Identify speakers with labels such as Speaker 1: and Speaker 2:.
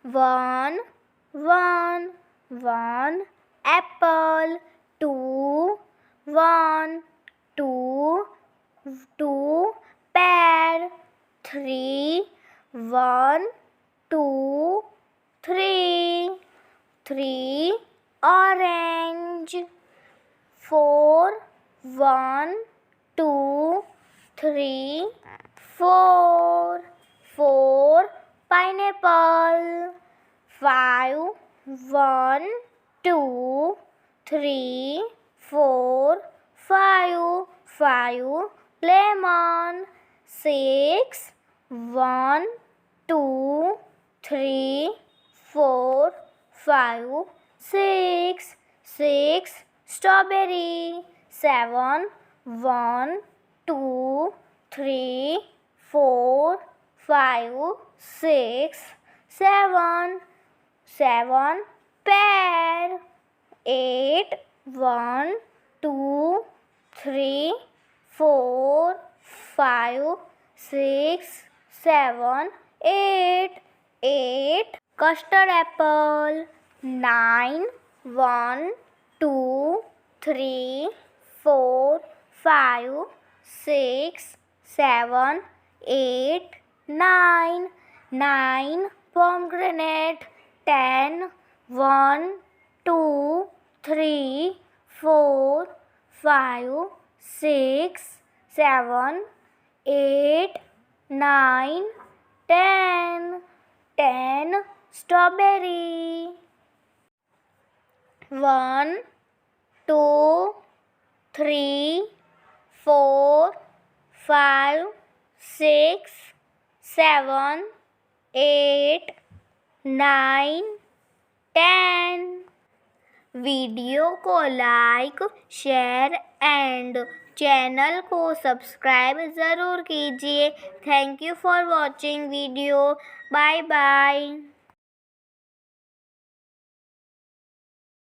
Speaker 1: One, one, one apple. Two, one, two, two pear. Three, one, two, three, three orange. Four, one, two, three, four, four pineapple. Five, one, two, three, four, five, five lemon. Six, one, two, three, four, five, six, six strawberry. Seven, one, two, three, four, five, six, seven, seven pear. Eight, one, two, three, four, five, six, seven, eight, eight custard apple. Nine, one, two, three, four, five, six, seven, eight, nine, nine pomegranate. 10, one, two, three, four, five, six, seven, eight, nine, 10, 10 strawberry. One, two, three, four, five, six, seven, eight, nine, 10. Video को like, share and channel को subscribe ज़रूर कीजिए। Thank you for watching video. Bye bye.